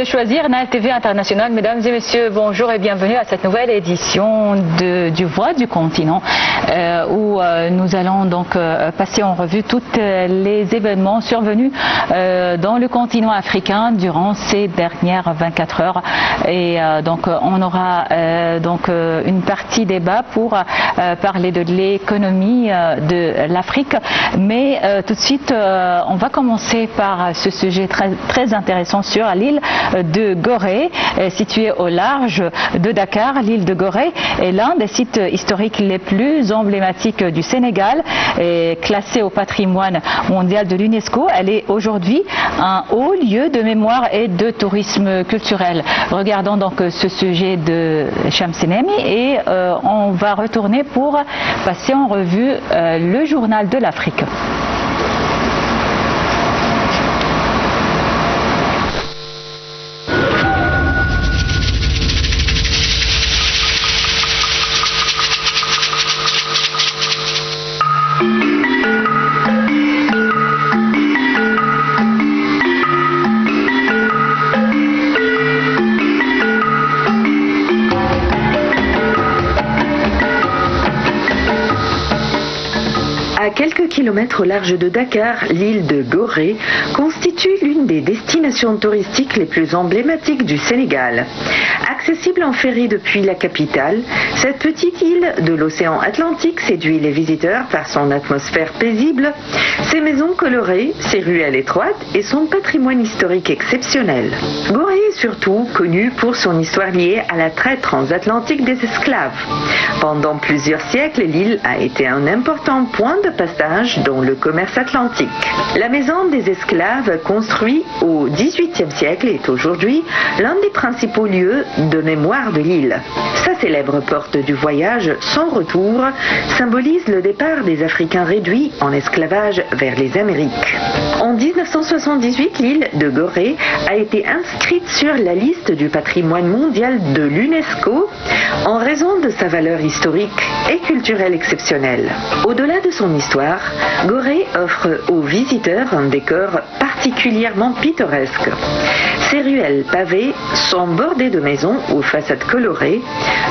de choisir Nile TV International. Mesdames et messieurs, bonjour et bienvenue à cette nouvelle édition du Voix du continent où nous allons donc passer en revue tous les événements survenus dans le continent africain durant ces dernières 24 heures. Et donc on aura donc une partie débat pour parler de l'économie de l'Afrique. Mais tout de suite, on va commencer par ce sujet très intéressant sur l'île de Gorée, située au large de Dakar. L'île de Gorée est l'un des sites historiques les plus emblématiques du Sénégal, et classée au patrimoine mondial de l'UNESCO. Elle est aujourd'hui un haut lieu de mémoire et de tourisme culturel. Regardons donc ce sujet de Shamsenemi et on va retourner pour passer en revue le journal de l'Afrique. À quelques kilomètres au large de Dakar, l'île de Gorée constitue l'une des destinations touristiques les plus emblématiques du Sénégal. Accessible en ferry depuis la capitale, cette petite île de l'océan Atlantique séduit les visiteurs par son atmosphère paisible, ses maisons colorées, ses ruelles étroites et son patrimoine historique exceptionnel. Gorée est surtout connue pour son histoire liée à la traite transatlantique des esclaves. Pendant plusieurs siècles, l'île a été un important point de passage dans le commerce atlantique. La maison des esclaves, construite au XVIIIe siècle, est aujourd'hui l'un des principaux lieux de mémoire de l'île. Sa célèbre porte du voyage sans retour symbolise le départ des Africains réduits en esclavage vers les Amériques. En 1978, l'île de Gorée a été inscrite sur la liste du patrimoine mondial de l'UNESCO en raison de sa valeur historique et culturelle exceptionnelle. Au-delà de son histoire, Gorée offre aux visiteurs un décor particulièrement pittoresque. Ses ruelles pavées sont bordées de maisons aux façades colorées,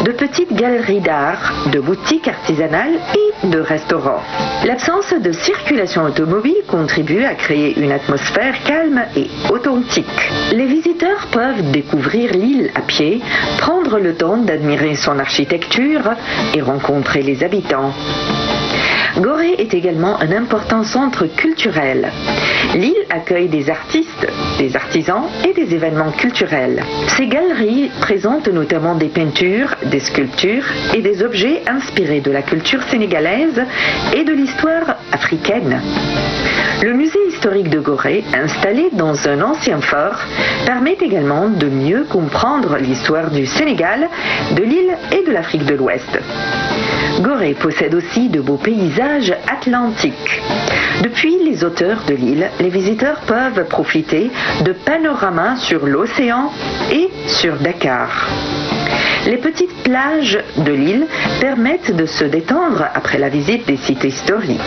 de petites galeries d'art, de boutiques artisanales et de restaurants. L'absence de circulation automobile contribue à créer une atmosphère calme et authentique. Les visiteurs peuvent découvrir l'île à pied, prendre le temps d'admirer son architecture et rencontrer les habitants. Gorée est également un important centre culturel. L'île accueille des artistes, des artisans et des événements culturels. Ces galeries présentent notamment des peintures, des sculptures et des objets inspirés de la culture sénégalaise et de l'histoire africaine. Le musée historique de Gorée, installé dans un ancien fort, permet également de mieux comprendre l'histoire du Sénégal, de l'île et de l'Afrique de l'Ouest. Gorée possède aussi de beaux paysages atlantiques. Depuis les hauteurs de l'île, les visiteurs peuvent profiter de panoramas sur l'océan et sur Dakar. Les petites plages de l'île permettent de se détendre après la visite des sites historiques.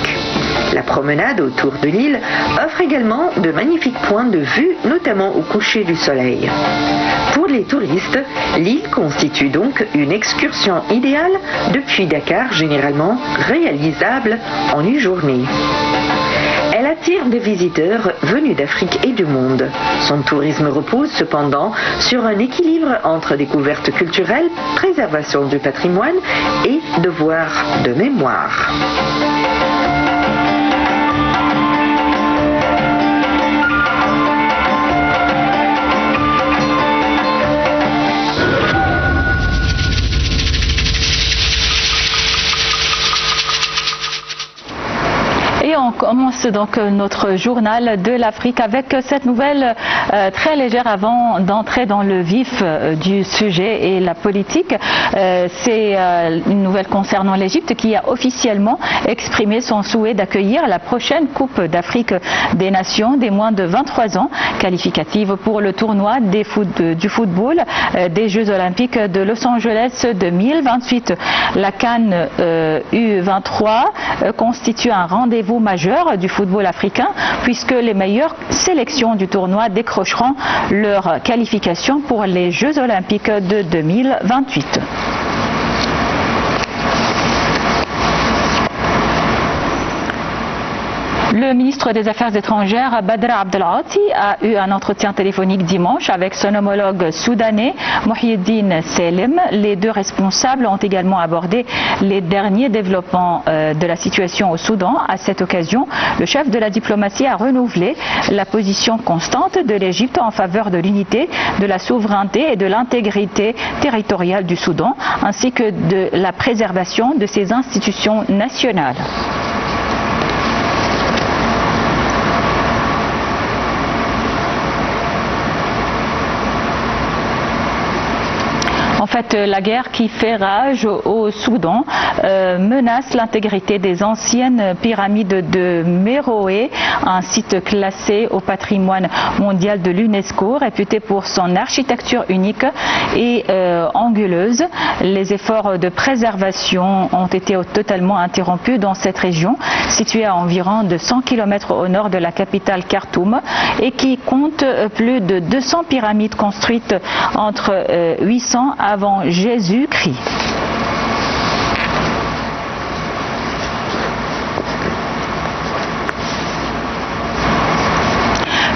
La promenade autour de l'île offre également de magnifiques points de vue, notamment au coucher du soleil. Pour les touristes, l'île constitue donc une excursion idéale depuis Dakar, généralement réalisable en une journée. Elle attire des visiteurs venus d'Afrique et du monde. Son tourisme repose cependant sur un équilibre entre découverte culturelle, préservation du patrimoine et devoir de mémoire. Et on commence donc notre journal de l'Afrique avec cette nouvelle très légère avant d'entrer dans le vif du sujet et la politique. C'est une nouvelle concernant l'Égypte qui a officiellement exprimé son souhait d'accueillir la prochaine Coupe d'Afrique des Nations des moins de 23 ans, qualificative pour le tournoi du football des Jeux Olympiques de Los Angeles 2028. La CAN U23 constitue un rendez-vous majeur du football africain, puisque les meilleures sélections du tournoi décrocheront leur qualification pour les Jeux olympiques de 2028. Le ministre des Affaires étrangères, Badr Abdelghati, a eu un entretien téléphonique dimanche avec son homologue soudanais, Mohiuddin Selim. Les deux responsables ont également abordé les derniers développements de la situation au Soudan. À cette occasion, le chef de la diplomatie a renouvelé la position constante de l'Égypte en faveur de l'unité, de la souveraineté et de l'intégrité territoriale du Soudan, ainsi que de la préservation de ses institutions nationales. En fait, la guerre qui fait rage au Soudan menace l'intégrité des anciennes pyramides de Méroé, un site classé au patrimoine mondial de l'UNESCO, réputé pour son architecture unique et anguleuse. Les efforts de préservation ont été totalement interrompus dans cette région, située à environ de 100 km au nord de la capitale Khartoum et qui compte plus de 200 pyramides construites entre 800 avant Jésus-Christ.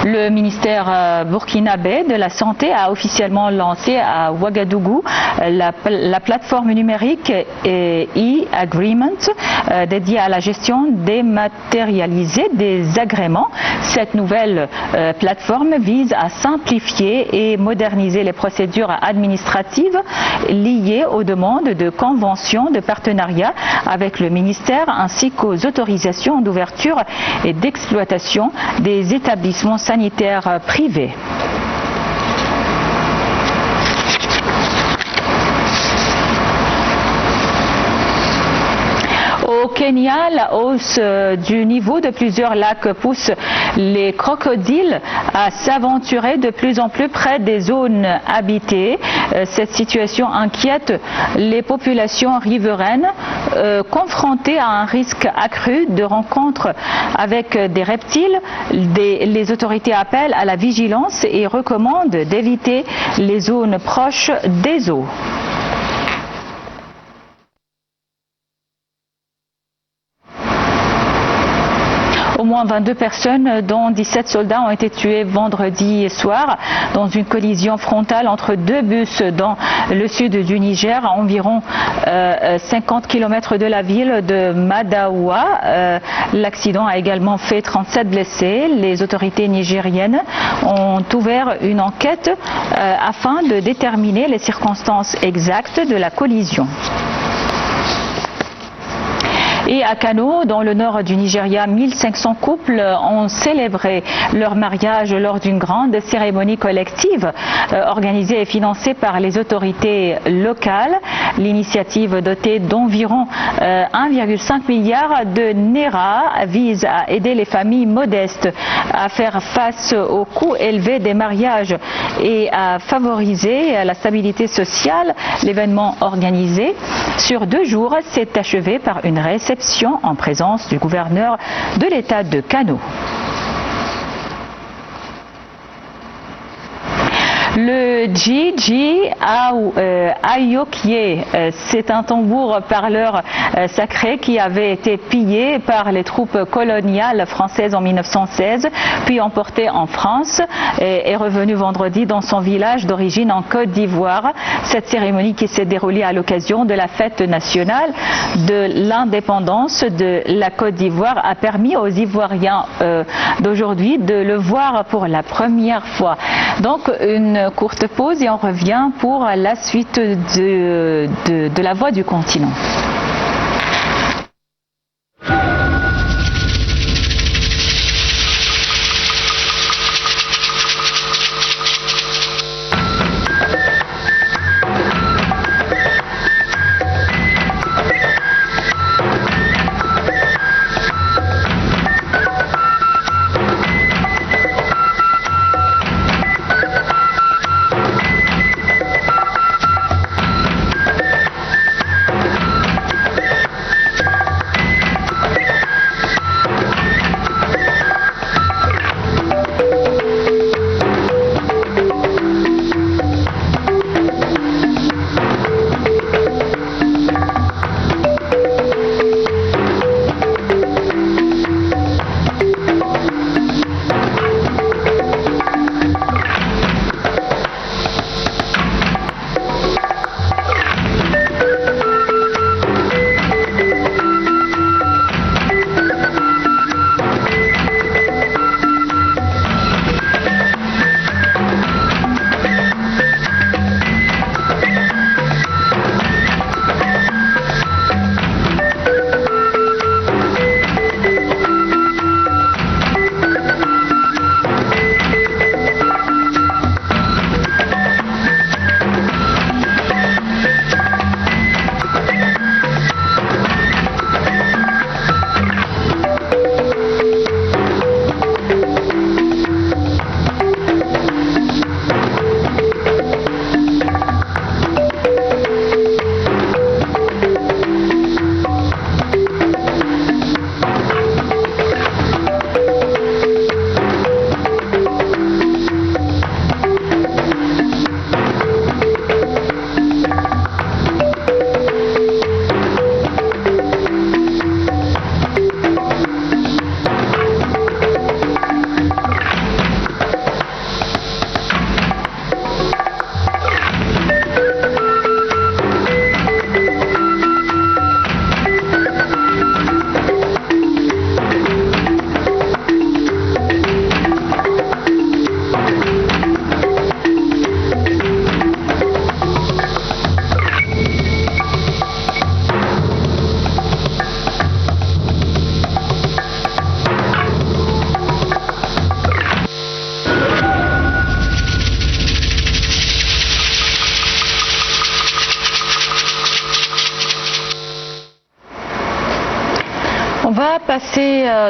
Le ministère burkinabé de la Santé a officiellement lancé à Ouagadougou la plateforme numérique e-agreement dédiée à la gestion dématérialisée des agréments. Cette nouvelle plateforme vise à simplifier et moderniser les procédures administratives liées aux demandes de conventions de partenariat avec le ministère ainsi qu'aux autorisations d'ouverture et d'exploitation des établissements sanitaires privés. Au Kenya, la hausse du niveau de plusieurs lacs pousse les crocodiles à s'aventurer de plus en plus près des zones habitées. Cette situation inquiète les populations riveraines confrontées à un risque accru de rencontre avec des reptiles. Les autorités appellent à la vigilance et recommandent d'éviter les zones proches des eaux. Au moins 22 personnes, dont 17 soldats, ont été tués vendredi soir dans une collision frontale entre deux bus dans le sud du Niger, à environ 50 km de la ville de Madawa. L'accident a également fait 37 blessés. Les autorités nigériennes ont ouvert une enquête afin de déterminer les circonstances exactes de la collision. Et à Kano, dans le nord du Nigeria, 1500 couples ont célébré leur mariage lors d'une grande cérémonie collective organisée et financée par les autorités locales. L'initiative, dotée d'environ 1,5 milliard de Naira, vise à aider les familles modestes à faire face aux coûts élevés des mariages et à favoriser la stabilité sociale. L'événement organisé sur 2 jours s'est achevé par une réception en présence du gouverneur de l'État de Kano. Le Djidji Ayokye, c'est un tambour parleur sacré qui avait été pillé par les troupes coloniales françaises en 1916, puis emporté en France et est revenu vendredi dans son village d'origine en Côte d'Ivoire. Cette cérémonie qui s'est déroulée à l'occasion de la fête nationale de l'indépendance de la Côte d'Ivoire a permis aux Ivoiriens d'aujourd'hui de le voir pour la première fois. Donc une courte pause et on revient pour la suite de la voix du continent.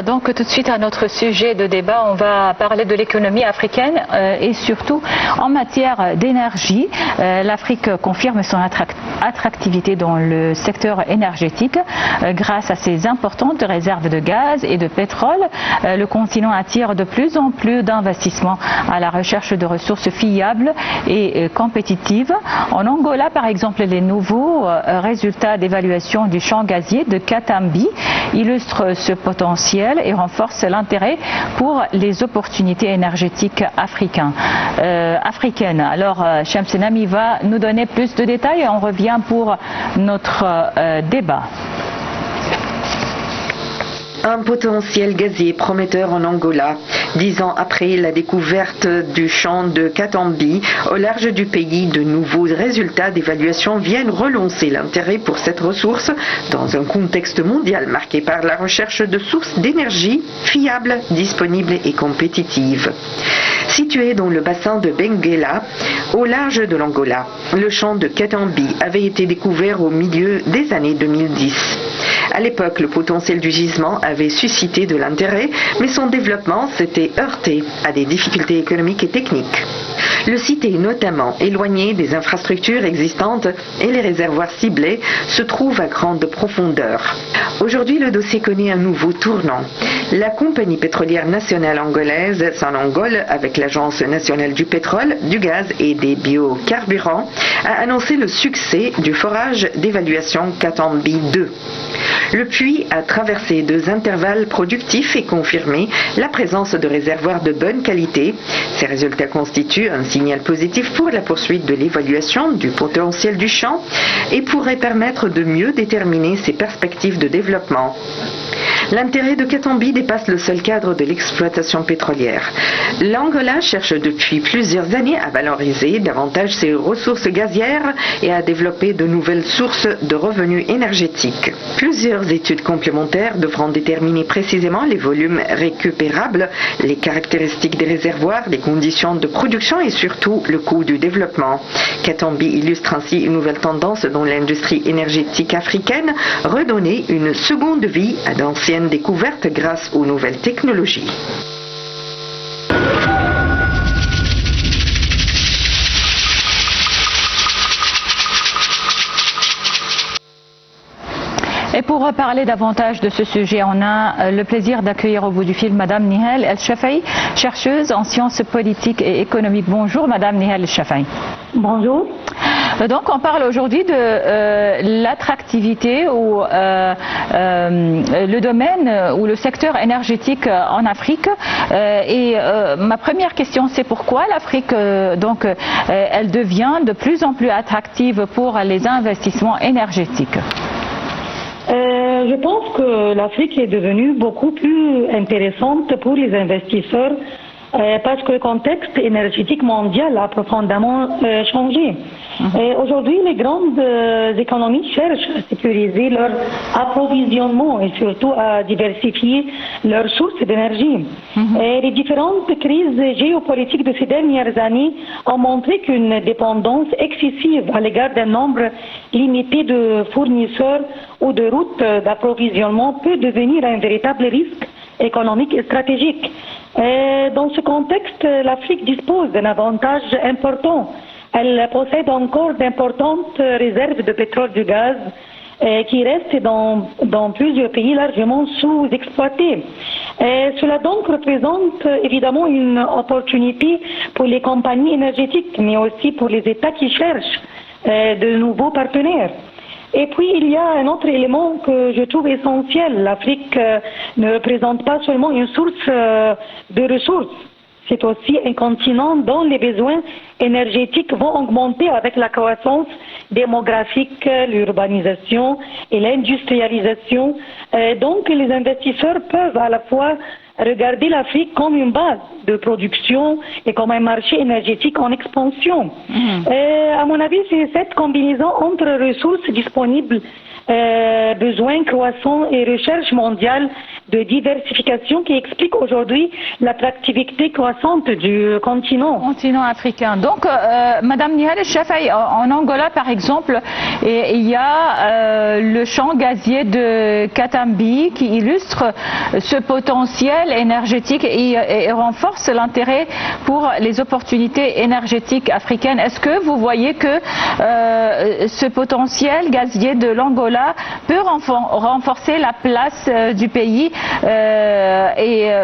donc tout de suite à notre sujet de débat. On va parler de l'économie africaine et surtout en matière d'énergie. L'Afrique confirme son attractivité dans le secteur énergétique grâce à ses importantes réserves de gaz et de pétrole. Le continent attire de plus en plus d'investissements à la recherche de ressources fiables et compétitives. En Angola, par exemple, les nouveaux résultats d'évaluation du champ gazier de Katambi illustrent ce potentiel et renforcent l'intérêt pour les opportunités énergétiques africaines. Alors, Shamsen Ami va nous donner plus de détails et on revient pour notre débat. Un potentiel gazier prometteur en Angola. 10 ans après la découverte du champ de Katambi, au large du pays, de nouveaux résultats d'évaluation viennent relancer l'intérêt pour cette ressource dans un contexte mondial marqué par la recherche de sources d'énergie fiables, disponibles et compétitives. Situé dans le bassin de Benguela, au large de l'Angola, le champ de Katambi avait été découvert au milieu des années 2010. À l'époque, le potentiel du gisement avait suscité de l'intérêt, mais son développement s'était heurté à des difficultés économiques et techniques. Le site est notamment éloigné des infrastructures existantes et les réservoirs ciblés se trouvent à grande profondeur. Aujourd'hui, le dossier connaît un nouveau tournant. La compagnie pétrolière nationale angolaise, Sonangol, avec l'Agence nationale du pétrole, du gaz et des biocarburants, a annoncé le succès du forage d'évaluation Katambi 2. Le puits a traversé 2 intervalles productifs et confirmé la présence de réservoirs de bonne qualité. Ces résultats constituent un signal positif pour la poursuite de l'évaluation du potentiel du champ et pourraient permettre de mieux déterminer ses perspectives de développement. L'intérêt de Katambi dépasse le seul cadre de l'exploitation pétrolière. L'Angola cherche depuis plusieurs années à valoriser davantage ses ressources gazières et à développer de nouvelles sources de revenus énergétiques. Plusieurs études complémentaires devront déterminer précisément les volumes récupérables, les caractéristiques des réservoirs, les conditions de production et surtout le coût du développement. Katambi illustre ainsi une nouvelle tendance dans l'industrie énergétique africaine, redonner une seconde vie à d'anciennes découvertes grâce aux nouvelles technologies. Et pour parler davantage de ce sujet, on a le plaisir d'accueillir au bout du fil Madame Nihal El-Shafai, chercheuse en sciences politiques et économiques. Bonjour Madame Nihal El-Shafai. Bonjour. Donc on parle aujourd'hui de l'attractivité ou le domaine ou le secteur énergétique en Afrique. Ma première question, c'est pourquoi l'Afrique elle devient de plus en plus attractive pour les investissements énergétiques. Je pense que l'Afrique est devenue beaucoup plus intéressante pour les investisseurs parce que le contexte énergétique mondial a profondément changé. Aujourd'hui, les grandes économies cherchent à sécuriser leur approvisionnement et surtout à diversifier leurs sources d'énergie. Les différentes crises géopolitiques de ces dernières années ont montré qu'une dépendance excessive à l'égard d'un nombre limité de fournisseurs ou de routes d'approvisionnement peut devenir un véritable risque économique et stratégique. Dans ce contexte, l'Afrique dispose d'un avantage important. Elle possède encore d'importantes réserves de pétrole et de gaz qui restent dans plusieurs pays largement sous-exploités. Cela donc représente évidemment une opportunité pour les compagnies énergétiques, mais aussi pour les États qui cherchent de nouveaux partenaires. Et puis, il y a un autre élément que je trouve essentiel. L'Afrique ne représente pas seulement une source de ressources. C'est aussi un continent dont les besoins énergétiques vont augmenter avec la croissance démographique, l'urbanisation et l'industrialisation. Donc, les investisseurs peuvent à la fois regarder l'Afrique comme une base de production et comme un marché énergétique en expansion. À mon avis, c'est cette combinaison entre ressources disponibles, besoins croissants et recherche mondiale de diversification qui explique aujourd'hui l'attractivité croissante du continent. Continent africain. Donc, Madame Nihal Chafai, en Angola, par exemple, il y a le champ gazier de Katambi qui illustre ce potentiel énergétique et renforce l'intérêt pour les opportunités énergétiques africaines. Est-ce que vous voyez que ce potentiel gazier de l'Angola peut renforcer la place du pays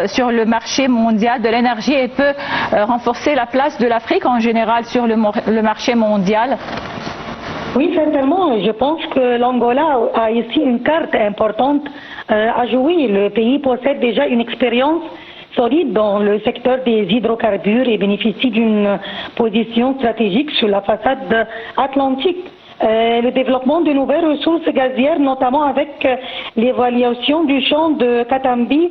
sur le marché mondial de l'énergie et peut renforcer la place de l'Afrique en général sur le marché mondial? Oui, certainement. Je pense que l'Angola a ici une carte importante à jouer. Le pays possède déjà une expérience solide dans le secteur des hydrocarbures et bénéficie d'une position stratégique sur la façade atlantique. Le développement de nouvelles ressources gazières, notamment avec l'évaluation du champ de Katambi,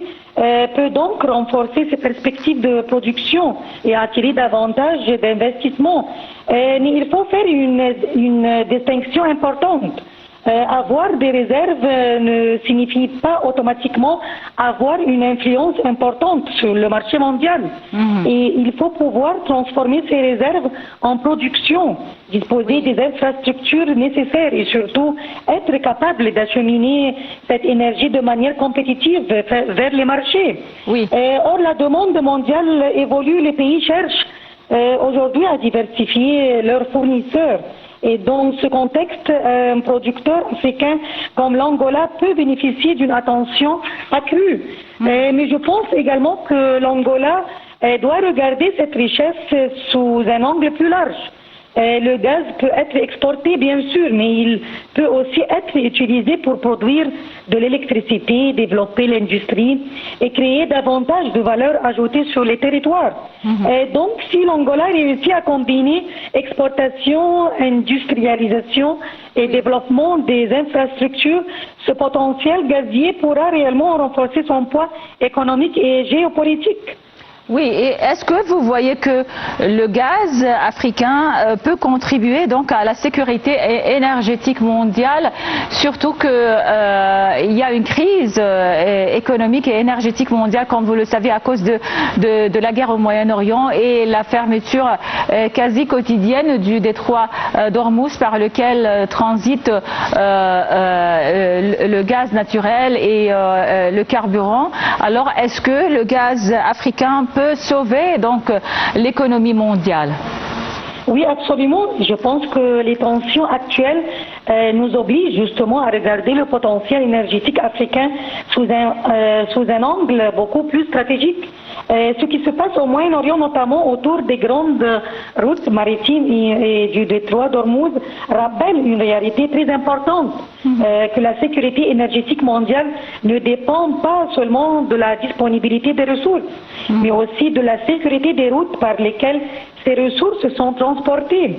peut donc renforcer ses perspectives de production et attirer davantage d'investissements. Mais il faut faire une distinction importante. Avoir des réserves ne signifie pas automatiquement avoir une influence importante sur le marché mondial. Et il faut pouvoir transformer ces réserves en production, disposer des infrastructures nécessaires et surtout être capable d'acheminer cette énergie de manière compétitive vers les marchés. Or, la demande mondiale évolue, les pays cherchent aujourd'hui à diversifier leurs fournisseurs. Et dans ce contexte, un producteur africain comme l'Angola peut bénéficier d'une attention accrue. Mais je pense également que l'Angola doit regarder cette richesse sous un angle plus large. Le gaz peut être exporté, bien sûr, mais il peut aussi être utilisé pour produire de l'électricité, développer l'industrie et créer davantage de valeur ajoutée sur les territoires. Donc, si l'Angola réussit à combiner exportation, industrialisation et développement des infrastructures, ce potentiel gazier pourra réellement renforcer son poids économique et géopolitique. Oui, et est-ce que vous voyez que le gaz africain peut contribuer donc à la sécurité énergétique mondiale, surtout qu'il y a une crise économique et énergétique mondiale, comme vous le savez, à cause de la guerre au Moyen-Orient et la fermeture quasi quotidienne du détroit d'Ormuz par lequel transite le gaz naturel et le carburant. Alors, est-ce que le gaz africain peut sauver donc l'économie mondiale? Oui, absolument. Je pense que les tensions actuelles nous obligent justement à regarder le potentiel énergétique africain sous un angle beaucoup plus stratégique. Ce qui se passe au Moyen-Orient, notamment autour des grandes routes maritimes et du détroit d'Ormuz, rappelle une réalité très importante, que la sécurité énergétique mondiale ne dépend pas seulement de la disponibilité des ressources, mais aussi de la sécurité des routes par lesquelles ces ressources sont transportées.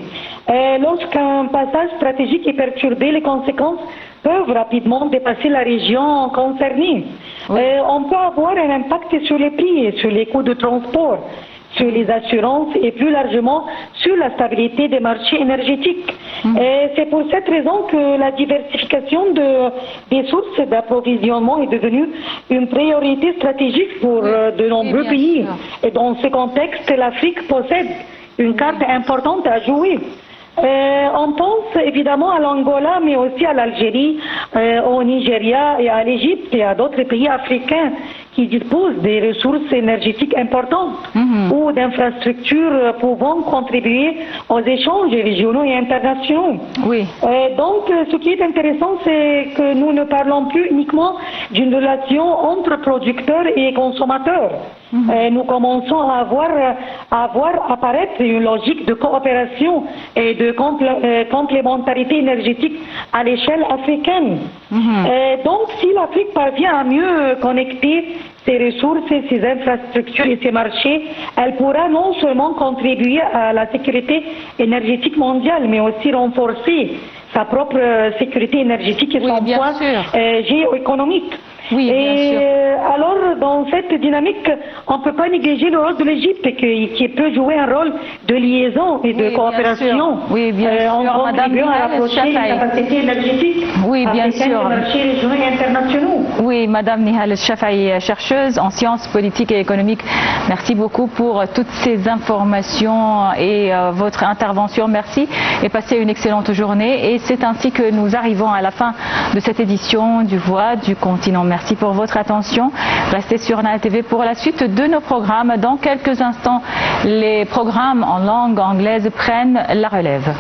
Lorsqu'un passage stratégique est perturbé, les conséquences peuvent rapidement dépasser la région concernée. On peut avoir un impact sur les prix et sur les coûts de transport, sur les assurances et plus largement sur la stabilité des marchés énergétiques. C'est pour cette raison que la diversification des sources d'approvisionnement est devenue une priorité stratégique pour de nombreux pays. Et dans ce contexte, l'Afrique possède une carte importante à jouer. On pense évidemment à l'Angola, mais aussi à l'Algérie, au Nigeria et à l'Égypte et à d'autres pays africains qui disposent des ressources énergétiques importantes ou d'infrastructures pouvant contribuer aux échanges régionaux et internationaux. Donc, ce qui est intéressant, c'est que nous ne parlons plus uniquement d'une relation entre producteurs et consommateurs. Nous commençons à voir apparaître une logique de coopération et de complémentarité énergétique à l'échelle africaine. Donc, si l'Afrique parvient à mieux connecter ses ressources, ses infrastructures et ses marchés, elle pourra non seulement contribuer à la sécurité énergétique mondiale, mais aussi renforcer sa propre sécurité énergétique et son poids géoéconomique. Oui, bien sûr. Alors, dans cette dynamique, on ne peut pas négliger le rôle de l'Égypte qui peut jouer un rôle de liaison et de coopération. Oui, bien sûr. En contribuant à rapprocher les capacités énergétiques africaines des marchés régionaux et internationaux. Oui, Madame Nihal Shafaï, chercheuse en sciences politiques et économiques, merci beaucoup pour toutes ces informations et votre intervention. Merci et passez une excellente journée. Et c'est ainsi que nous arrivons à la fin de cette édition du Voix du Continent. Merci pour votre attention. Restez sur Nile TV pour la suite de nos programmes. Dans quelques instants, les programmes en langue anglaise prennent la relève.